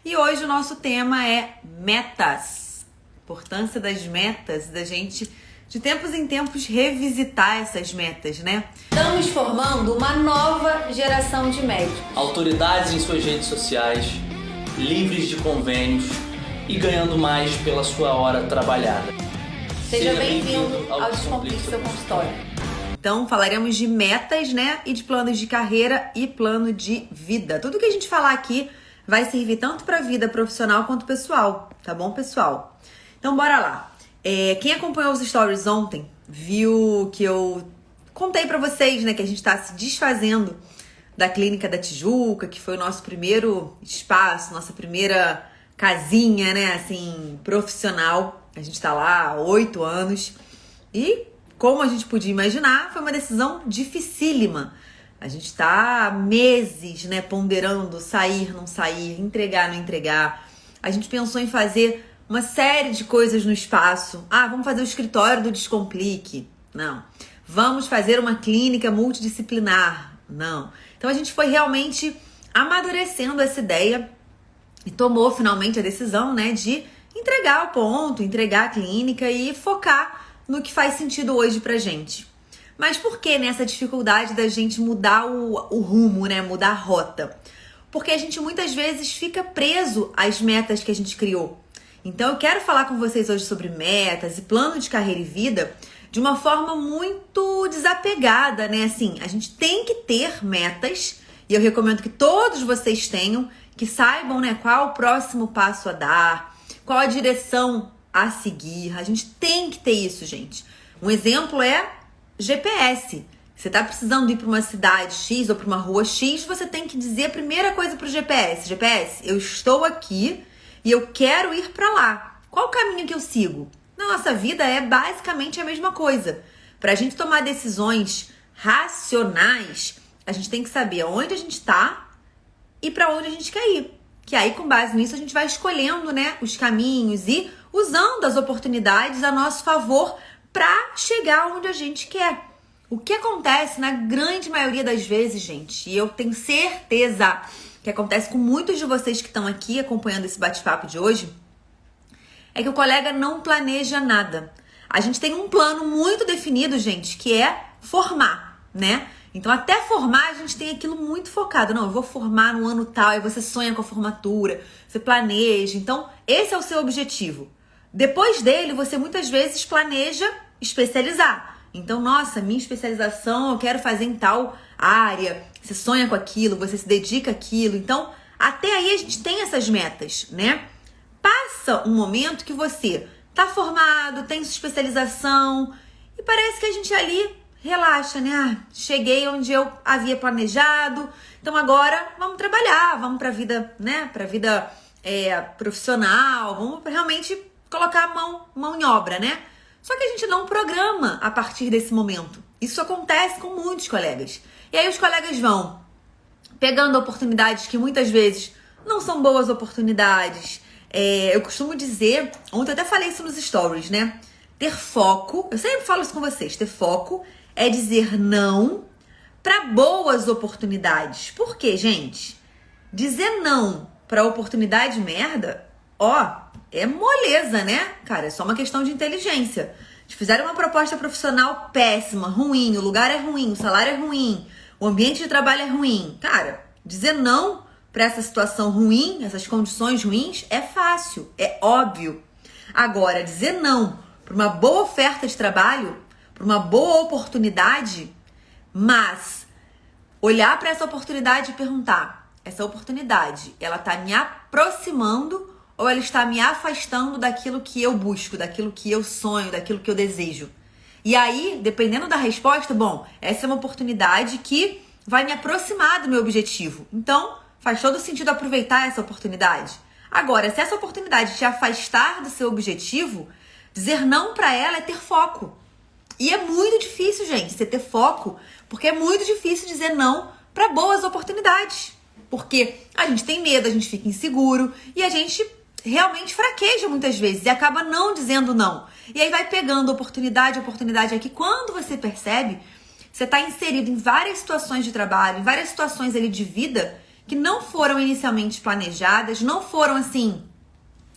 E hoje o nosso tema é metas. Importância das metas, da gente de tempos em tempos revisitar essas metas, né? Estamos formando uma nova geração de médicos. Autoridades em suas redes sociais, livres de convênios e ganhando mais pela sua hora trabalhada. Seja bem-vindo ao Descomplique Seu Consultório. Então falaremos de metas, né? E de planos de carreira e plano de vida. Tudo que a gente falar aqui vai servir tanto para a vida profissional quanto pessoal, tá bom, pessoal? Então bora lá. Quem acompanhou os stories ontem viu que eu contei para vocês, né, que a gente está se desfazendo da Clínica da Tijuca, que foi o nosso primeiro espaço, nossa primeira casinha, né, assim, profissional. A gente tá lá há 8 anos e, como a gente podia imaginar, foi uma decisão dificílima. A gente tá há meses, né, ponderando sair, não sair, entregar, não entregar. A gente pensou em fazer uma série de coisas no espaço. Vamos fazer o escritório do Descomplique. Não. Vamos fazer uma clínica multidisciplinar. Não. Então a gente foi realmente amadurecendo essa ideia e tomou finalmente a decisão, né, de entregar o ponto, entregar a clínica e focar no que faz sentido hoje pra gente. Mas por que nessa dificuldade da gente mudar o rumo, né, mudar a rota? Porque a gente muitas vezes fica preso às metas que a gente criou. Então eu quero falar com vocês hoje sobre metas e plano de carreira e vida de uma forma muito desapegada, né? Assim, a gente tem que ter metas e eu recomendo que todos vocês tenham, que saibam, né, qual o próximo passo a dar, qual a direção a seguir. A gente tem que ter isso, gente. Um exemplo é GPS. Você tá precisando ir para uma cidade X ou para uma rua X, você tem que dizer a primeira coisa pro GPS. GPS, eu estou aqui e eu quero ir para lá. Qual o caminho que eu sigo? Na nossa vida é basicamente a mesma coisa. Para a gente tomar decisões racionais, a gente tem que saber aonde a gente está e para onde a gente quer ir. Que aí, com base nisso, a gente vai escolhendo, né, os caminhos e usando as oportunidades a nosso favor para chegar onde a gente quer. O que acontece na grande maioria das vezes, gente, e eu tenho certeza que acontece com muitos de vocês que estão aqui acompanhando esse bate-papo de hoje, é que o colega não planeja nada. A gente tem um plano muito definido, gente, que é formar, né? Então, até formar, a gente tem aquilo muito focado. Não, eu vou formar no ano tal, aí você sonha com a formatura, você planeja. Então, esse é o seu objetivo. Depois dele, você muitas vezes planeja especializar. Então, nossa, minha especialização eu quero fazer em tal área. Você sonha com aquilo, você se dedica àquilo. Então, até aí a gente tem essas metas, né? Passa um momento que você tá formado, tem sua especialização e parece que a gente ali relaxa, né? Cheguei onde eu havia planejado, então agora vamos trabalhar, vamos pra vida, né? Pra vida profissional, vamos realmente colocar a mão em obra, né? Só que a gente não programa a partir desse momento. Isso acontece com muitos colegas. E aí os colegas vão pegando oportunidades que muitas vezes não são boas oportunidades. Eu costumo dizer, ontem eu até falei isso nos stories, né? Ter foco, eu sempre falo isso com vocês, ter foco é dizer não para boas oportunidades. Por quê, gente? Dizer não para oportunidade merda, é moleza, né? Cara, é só uma questão de inteligência. Se fizeram uma proposta profissional péssima, ruim, o lugar é ruim, o salário é ruim, o ambiente de trabalho é ruim. Cara, dizer não para essa situação ruim, essas condições ruins, é fácil, é óbvio. Agora, dizer não para uma boa oferta de trabalho, para uma boa oportunidade, mas olhar para essa oportunidade e perguntar, essa oportunidade, ela tá me aproximando ou ela está me afastando daquilo que eu busco, daquilo que eu sonho, daquilo que eu desejo? E aí, dependendo da resposta, bom, essa é uma oportunidade que vai me aproximar do meu objetivo. Então, faz todo sentido aproveitar essa oportunidade. Agora, se essa oportunidade te afastar do seu objetivo, dizer não para ela é ter foco. E é muito difícil, gente, você ter foco, porque é muito difícil dizer não para boas oportunidades. Porque a gente tem medo, a gente fica inseguro e a gente realmente fraqueja muitas vezes e acaba não dizendo não. E aí vai pegando oportunidade aqui. Quando você percebe, você está inserido em várias situações de trabalho, em várias situações ali de vida que não foram inicialmente planejadas, não foram assim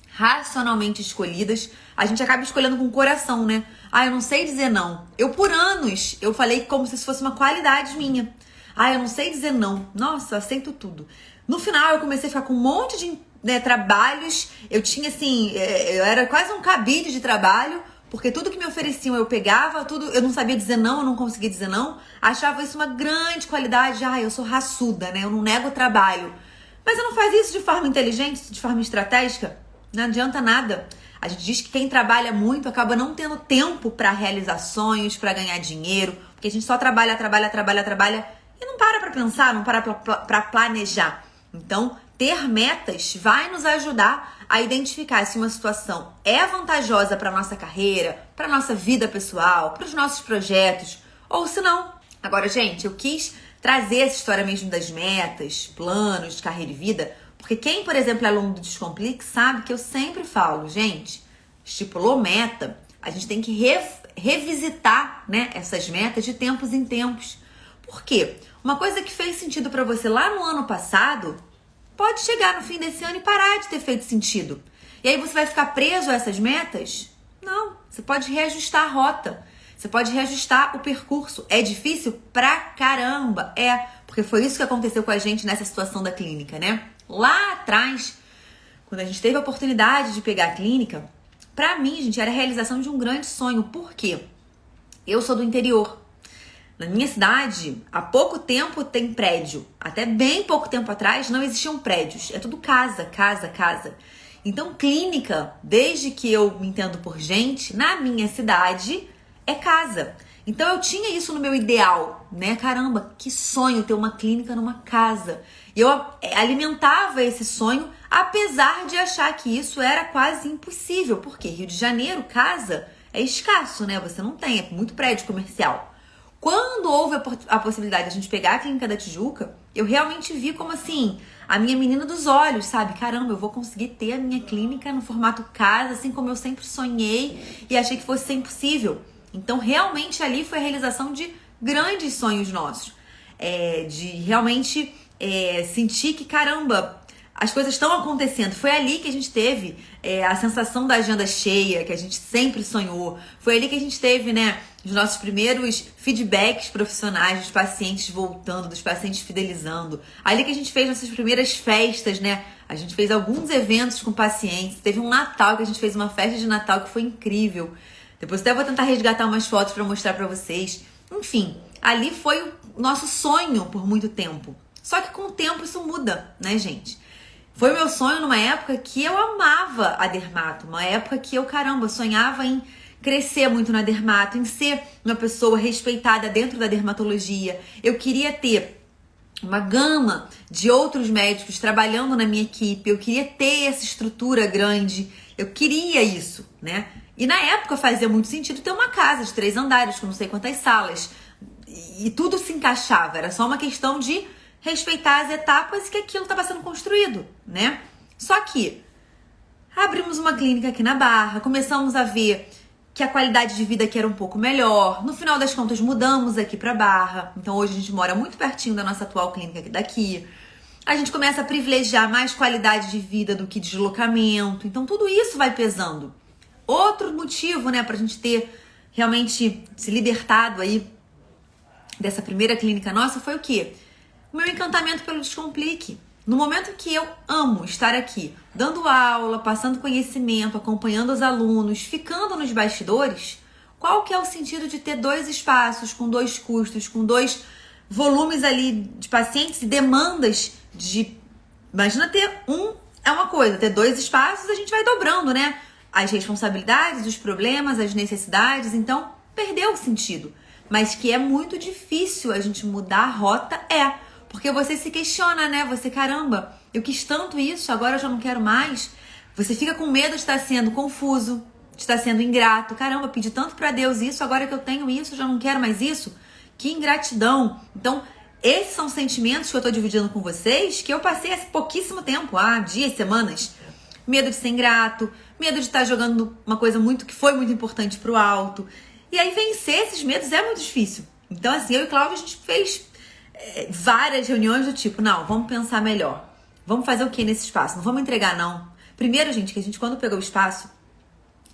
racionalmente escolhidas. A gente acaba escolhendo com o coração, né? Eu não sei dizer não. Por anos, eu falei como se isso fosse uma qualidade minha. Eu não sei dizer não. Nossa, eu aceito tudo. No final, eu comecei a ficar com um monte de trabalhos. Eu tinha, assim, eu era quase um cabide de trabalho, porque tudo que me ofereciam eu pegava, tudo. Eu não sabia dizer não, eu não conseguia dizer não. Achava isso uma grande qualidade. Eu sou raçuda, né? Eu não nego o trabalho. Mas eu não faz isso de forma inteligente, de forma estratégica. Não adianta nada. A gente diz que quem trabalha muito acaba não tendo tempo para realizar sonhos, para ganhar dinheiro, porque a gente só trabalha e não para pensar, não para planejar. Então, ter metas vai nos ajudar a identificar se uma situação é vantajosa para nossa carreira, para nossa vida pessoal, para os nossos projetos, ou se não. Agora, gente, eu quis trazer essa história mesmo das metas, planos de carreira e vida, porque quem, por exemplo, é aluno do Descomplique sabe que eu sempre falo, gente, estipulou meta, a gente tem que revisitar, né, essas metas de tempos em tempos. Por quê? Uma coisa que fez sentido para você lá no ano passado pode chegar no fim desse ano e parar de ter feito sentido. E aí você vai ficar preso a essas metas? Não, você pode reajustar a rota. Você pode reajustar o percurso. É difícil pra caramba. Porque foi isso que aconteceu com a gente nessa situação da clínica, né? Lá atrás, quando a gente teve a oportunidade de pegar a clínica, pra mim, gente, era a realização de um grande sonho. Por quê? Eu sou do interior. Na minha cidade, há pouco tempo tem prédio. Até bem pouco tempo atrás não existiam prédios. É tudo casa. Então, clínica, desde que eu me entendo por gente, na minha cidade é casa. Então, eu tinha isso no meu ideal, né? Caramba, que sonho ter uma clínica numa casa. E eu alimentava esse sonho, apesar de achar que isso era quase impossível. Porque Rio de Janeiro, casa, é escasso, né? Você não tem, é muito prédio comercial. Quando houve a possibilidade de a gente pegar a Clínica da Tijuca, eu realmente vi como assim, a minha menina dos olhos, sabe? Caramba, eu vou conseguir ter a minha clínica no formato casa, assim como eu sempre sonhei e achei que fosse ser impossível. Então, realmente ali foi a realização de grandes sonhos nossos. De realmente sentir que, caramba, as coisas estão acontecendo. Foi ali que a gente teve a sensação da agenda cheia, que a gente sempre sonhou. Foi ali que a gente teve, né, os nossos primeiros feedbacks profissionais dos pacientes voltando, dos pacientes fidelizando. Ali que a gente fez nossas primeiras festas, né? A gente fez alguns eventos com pacientes. Teve um Natal que a gente fez uma festa de Natal que foi incrível. Depois até vou tentar resgatar umas fotos para mostrar para vocês. Enfim, ali foi o nosso sonho por muito tempo. Só que com o tempo isso muda, né, gente? Foi o meu sonho numa época que eu amava a dermato. Uma época que eu, caramba, sonhava em crescer muito na dermato, em ser uma pessoa respeitada dentro da dermatologia. Eu queria ter uma gama de outros médicos trabalhando na minha equipe. Eu queria ter essa estrutura grande. Eu queria isso, né? E na época fazia muito sentido ter uma casa de 3 andares, com não sei quantas salas. E tudo se encaixava. Era só uma questão de respeitar as etapas que aquilo estava sendo construído, né? Só que abrimos uma clínica aqui na Barra, começamos a ver que a qualidade de vida aqui era um pouco melhor. No final das contas, mudamos aqui pra Barra. Então, hoje a gente mora muito pertinho da nossa atual clínica daqui. A gente começa a privilegiar mais qualidade de vida do que deslocamento. Então, tudo isso vai pesando. Outro motivo, né, pra gente ter realmente se libertado aí dessa primeira clínica nossa foi o quê? O meu encantamento pelo Descomplique. No momento que eu amo estar aqui, dando aula, passando conhecimento, acompanhando os alunos, ficando nos bastidores, qual que é o sentido de ter 2 espaços, com 2 custos, com 2 volumes ali de pacientes e demandas de... Imagina ter é uma coisa, ter 2 espaços, a gente vai dobrando, né? As responsabilidades, os problemas, as necessidades, então perdeu o sentido. Mas que é muito difícil a gente mudar a rota, porque você se questiona, né? Você, caramba, eu quis tanto isso, agora eu já não quero mais. Você fica com medo de estar sendo confuso, de estar sendo ingrato. Caramba, pedi tanto pra Deus isso, agora que eu tenho isso, eu já não quero mais isso. Que ingratidão. Então, esses são sentimentos que eu tô dividindo com vocês, que eu passei há pouquíssimo tempo, dias, semanas. Medo de ser ingrato, medo de estar jogando uma coisa que foi muito importante pro alto. E aí, vencer esses medos é muito difícil. Então, assim, eu e Cláudia, a gente fez várias reuniões do tipo, não, vamos pensar melhor. Vamos fazer o que nesse espaço? Não vamos entregar, não. Primeiro, gente, que a gente, quando pegou o espaço,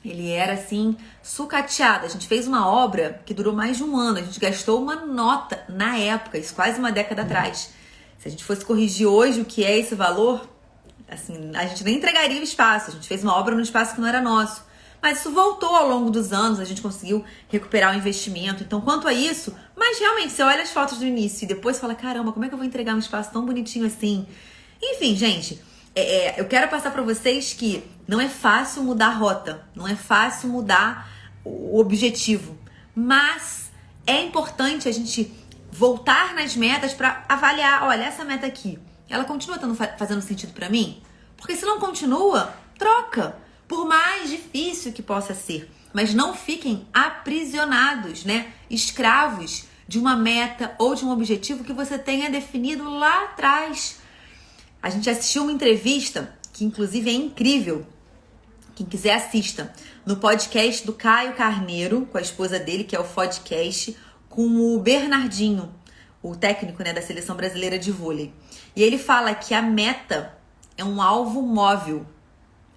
ele era, assim, sucateado. A gente fez uma obra que durou mais de um ano. A gente gastou uma nota na época, isso quase uma década atrás. Se a gente fosse corrigir hoje o que é esse valor, assim, a gente nem entregaria o espaço. A gente fez uma obra num espaço que não era nosso. Mas isso voltou ao longo dos anos, a gente conseguiu recuperar o investimento. Então, quanto a isso, mas realmente, você olha as fotos do início e depois fala, caramba, como é que eu vou entregar um espaço tão bonitinho assim? Enfim, gente, eu quero passar para vocês que não é fácil mudar a rota, não é fácil mudar o objetivo, mas é importante a gente voltar nas metas para avaliar, olha, essa meta aqui, ela continua fazendo sentido para mim? Porque se não continua, troca, por mais difícil que possa ser, mas não fiquem aprisionados, né, escravos de uma meta ou de um objetivo que você tenha definido lá atrás. A gente assistiu uma entrevista, que inclusive é incrível, quem quiser assista, no podcast do Caio Carneiro, com a esposa dele, que é o Podcast, com o Bernardinho, o técnico, né, da Seleção Brasileira de Vôlei. E ele fala que a meta é um alvo móvel.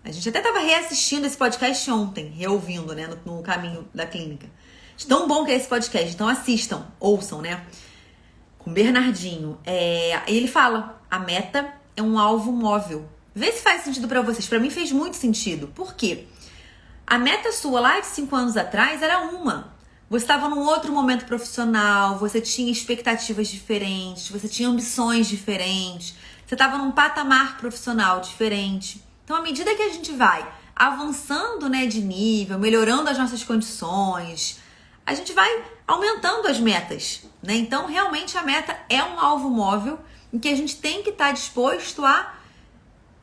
A gente até estava reassistindo esse podcast ontem, reouvindo, né, no caminho da clínica. De tão bom que é esse podcast, então assistam, ouçam, né, com o Bernardinho. Ele fala, a meta é um alvo móvel. Vê se faz sentido pra vocês. Pra mim fez muito sentido. Por quê? A meta sua lá de 5 anos atrás era uma. Você estava num outro momento profissional, você tinha expectativas diferentes, você tinha ambições diferentes, você estava num patamar profissional diferente. Então, à medida que a gente vai avançando, né, de nível, melhorando as nossas condições, a gente vai aumentando as metas, né? Então, realmente a meta é um alvo móvel em que a gente tem que estar disposto a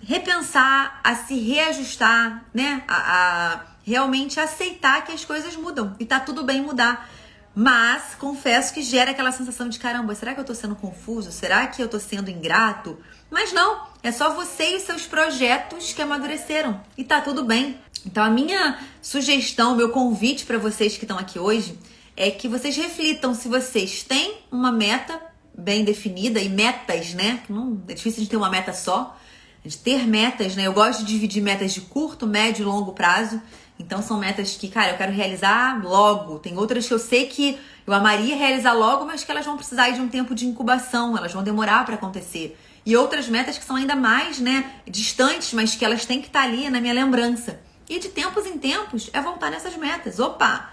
repensar, a se reajustar, né? A realmente aceitar que as coisas mudam e tá tudo bem mudar. Mas confesso que gera aquela sensação de caramba, será que eu tô sendo confuso? Será que eu tô sendo ingrato? Mas não, é só você e os seus projetos que amadureceram e tá tudo bem. Então a minha sugestão, meu convite para vocês que estão aqui hoje é que vocês reflitam se vocês têm uma meta bem definida e metas, né? Não, é difícil de ter uma meta só, de ter metas, né? Eu gosto de dividir metas de curto, médio e longo prazo. Então são metas que, cara, eu quero realizar logo. Tem outras que eu sei que eu amaria realizar logo, mas que elas vão precisar de um tempo de incubação, elas vão demorar para acontecer. E outras metas que são ainda mais, né, distantes, mas que elas têm que estar ali na minha lembrança. E de tempos em tempos é voltar nessas metas. Opa,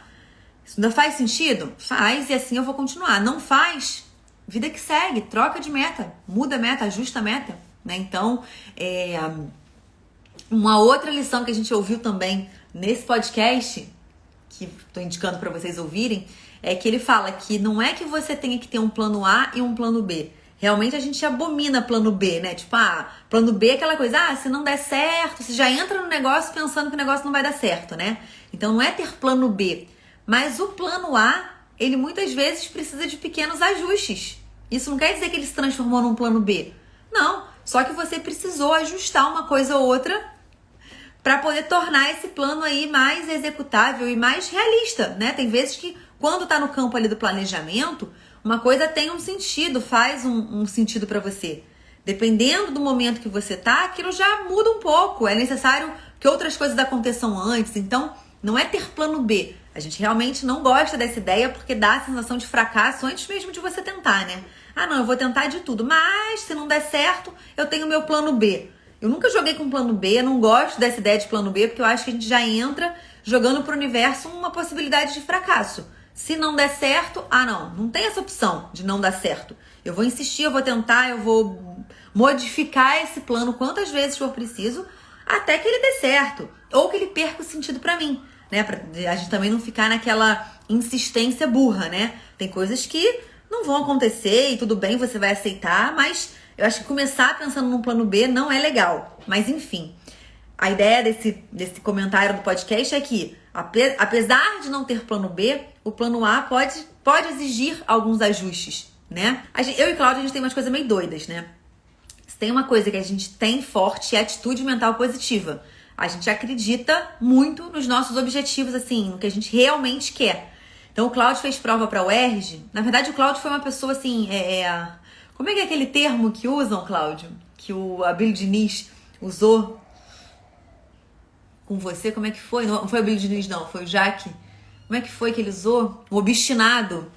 isso ainda faz sentido? Faz, e assim eu vou continuar. Não faz? Vida que segue, troca de meta, muda a meta, ajusta a meta, né? Então, uma outra lição que a gente ouviu também nesse podcast, que estou indicando para vocês ouvirem, é que ele fala que não é que você tenha que ter um plano A e um plano B. Realmente a gente abomina plano B, né? Tipo, plano B é aquela coisa, se não der certo, você já entra no negócio pensando que o negócio não vai dar certo, né? Então não é ter plano B, mas o plano A, ele muitas vezes precisa de pequenos ajustes. Isso não quer dizer que ele se transformou num plano B. Não, só que você precisou ajustar uma coisa ou outra para poder tornar esse plano aí mais executável e mais realista, né? Tem vezes que quando tá no campo ali do planejamento, uma coisa tem um sentido, faz um sentido para você. Dependendo do momento que você tá, aquilo já muda um pouco. É necessário que outras coisas aconteçam antes. Então, não é ter plano B. A gente realmente não gosta dessa ideia porque dá a sensação de fracasso antes mesmo de você tentar, né? Não, eu vou tentar de tudo, mas se não der certo, eu tenho meu plano B. Eu nunca joguei com plano B, não gosto dessa ideia de plano B, porque eu acho que a gente já jogando pro universo uma possibilidade de fracasso. Se não der certo, não tem essa opção de não dar certo. Eu vou insistir, eu vou tentar, eu vou modificar esse plano quantas vezes for preciso, até que ele dê certo, ou que ele perca o sentido pra mim, né? Pra a gente também não ficar naquela insistência burra, né? Tem coisas que não vão acontecer e tudo bem, você vai aceitar, mas eu acho que começar pensando num plano B não é legal. Mas enfim, a ideia desse comentário do podcast é que, apesar de não ter plano B, o plano A pode exigir alguns ajustes, né? Eu e Cláudia, a gente tem umas coisas meio doidas, né? Se tem uma coisa que a gente tem forte é atitude mental positiva. A gente acredita muito nos nossos objetivos, assim, no que a gente realmente quer. Então o Cláudio fez prova para a UERJ. Na verdade, o Cláudio foi uma pessoa assim, Como é que é aquele termo que usam, Cláudio? Que o Abílio Diniz usou com você? Como é que foi? Não foi o Abílio Diniz, não. Foi o Jaque. Como é que foi que ele usou? O obstinado.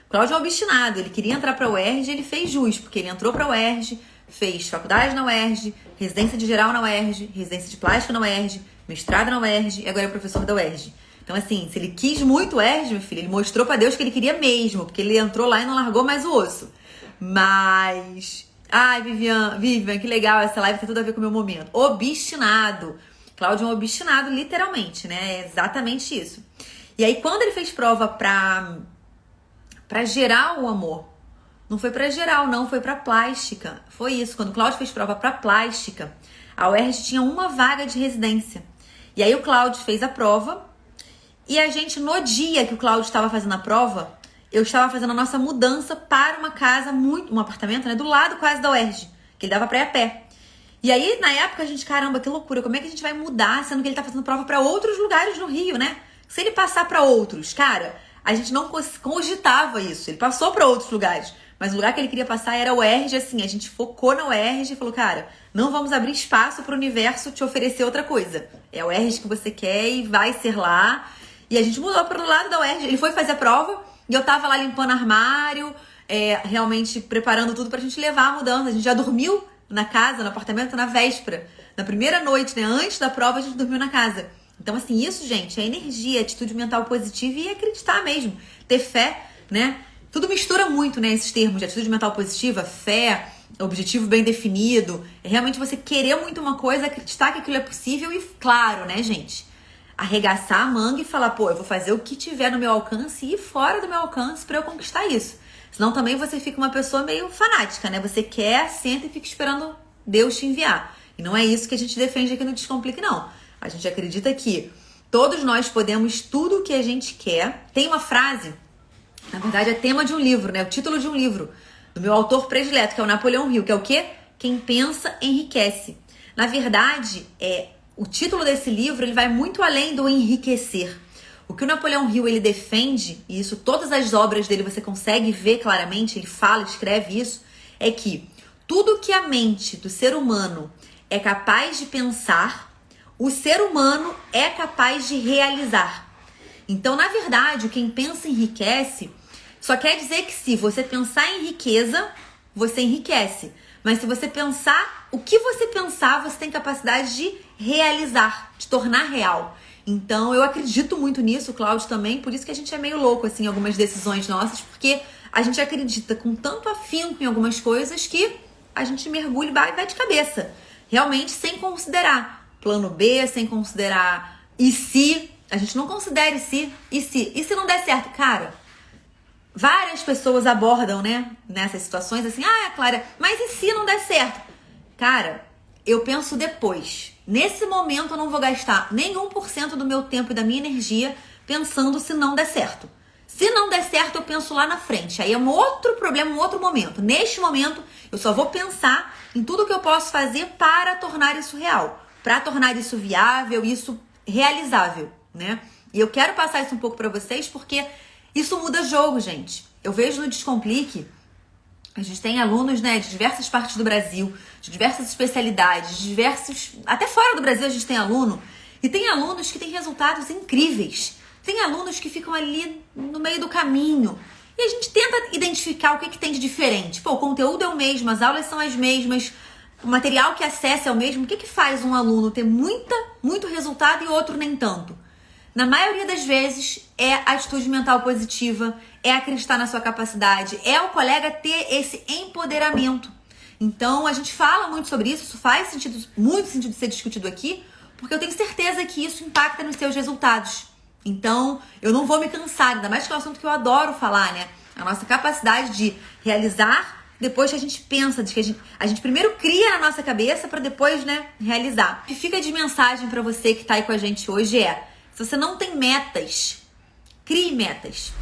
O Cláudio é um obstinado. Ele queria entrar pra UERJ e ele fez jus, porque ele entrou pra UERJ, fez faculdade na UERJ, residência de geral na UERJ, residência de plástica na UERJ, mestrado na UERJ e agora é professor da UERJ. Então, assim, se ele quis muito o UERJ, meu filho, ele mostrou pra Deus que ele queria mesmo, porque ele entrou lá e não largou mais o osso. Mas... Ai, Vivian, que legal, essa live tem tudo a ver com o meu momento. Obstinado. Cláudio é um obstinado, literalmente, né? É exatamente isso. E aí, quando ele fez prova pra geral o amor, não foi pra geral, não, foi pra plástica. Foi isso, quando o Cláudio fez prova pra plástica, a UERJ tinha uma vaga de residência. E aí o Cláudio fez a prova e a gente, no dia que o Cláudio estava fazendo a prova, eu estava fazendo a nossa mudança para uma casa, um apartamento, né, do lado quase da UERJ, que ele dava pra ir a pé. E aí, na época, a gente, caramba, que loucura, como é que a gente vai mudar, sendo que ele tá fazendo prova pra outros lugares no Rio, né? Se ele passar pra outros, cara, a gente não cogitava isso, ele passou pra outros lugares, mas o lugar que ele queria passar era a UERJ, assim, a gente focou na UERJ e falou, cara, não vamos abrir espaço pro universo te oferecer outra coisa. É a UERJ que você quer e vai ser lá. E a gente mudou pro lado da UERJ, ele foi fazer a prova, e eu tava lá limpando armário, realmente preparando tudo pra gente levar a mudança. A gente já dormiu na casa, no apartamento, na véspera. Na primeira noite, né? Antes da prova, a gente dormiu na casa. Então, assim, isso, gente, é energia, atitude mental positiva e acreditar mesmo. Ter fé, né? Tudo mistura muito, né? Esses termos de atitude mental positiva, fé, objetivo bem definido. É realmente você querer muito uma coisa, acreditar que aquilo é possível e, claro, né, gente? Arregaçar a manga e falar, pô, eu vou fazer o que tiver no meu alcance e ir fora do meu alcance pra eu conquistar isso. Senão também você fica uma pessoa meio fanática, né? Você quer, senta e fica esperando Deus te enviar. E não é isso que a gente defende aqui no Descomplique, não. A gente acredita que todos nós podemos tudo o que a gente quer. Tem uma frase, na verdade é tema de um livro, né? O título de um livro, do meu autor predileto, que é o Napoleão Hill, que é o quê? Quem pensa, enriquece. Na verdade, o título desse livro ele vai muito além do enriquecer. O que o Napoleão Hill ele defende, e isso todas as obras dele você consegue ver claramente, ele fala, escreve isso, é que tudo que a mente do ser humano é capaz de pensar, o ser humano é capaz de realizar. Então, na verdade, o quem pensa enriquece só quer dizer que se você pensar em riqueza, você enriquece. Mas se você pensar, o que você pensar, você tem capacidade de realizar, de tornar real. Então, eu acredito muito nisso, o Cláudio também, por isso que a gente é meio louco, assim, em algumas decisões nossas, porque a gente acredita com tanto afinco em algumas coisas que a gente mergulha e vai de cabeça. Realmente, sem considerar plano B, sem considerar e se. A gente não considera e se. E se não der certo? Cara, várias pessoas abordam, né, nessas situações, assim, Clara, mas e se não der certo? Cara, eu penso depois. Nesse momento eu não vou gastar nem 1% do meu tempo e da minha energia pensando se não der certo. Se não der certo, eu penso lá na frente. Aí é um outro problema, um outro momento. Neste momento, eu só vou pensar em tudo que eu posso fazer para tornar isso real. Para tornar isso viável, isso realizável, né? E eu quero passar isso um pouco para vocês, porque isso muda jogo, gente. Eu vejo no Descomplique, a gente tem alunos, né, de diversas partes do Brasil, de diversas especialidades, até fora do Brasil a gente tem aluno, e tem alunos que têm resultados incríveis. Tem alunos que ficam ali no meio do caminho. E a gente tenta identificar o que tem de diferente. Pô, o conteúdo é o mesmo, as aulas são as mesmas, o material que acessa é o mesmo. O que faz um aluno ter muito resultado e outro nem tanto? Na maioria das vezes, é a atitude mental positiva, é acreditar na sua capacidade, é o colega ter esse empoderamento. Então, a gente fala muito sobre isso, isso faz muito sentido ser discutido aqui, porque eu tenho certeza que isso impacta nos seus resultados. Então, eu não vou me cansar, ainda mais que é um assunto que eu adoro falar, né? A nossa capacidade de realizar depois que a gente pensa, de que a gente primeiro cria na nossa cabeça para depois, né, realizar. O que fica de mensagem para você que tá aí com a gente hoje se você não tem metas, crie metas.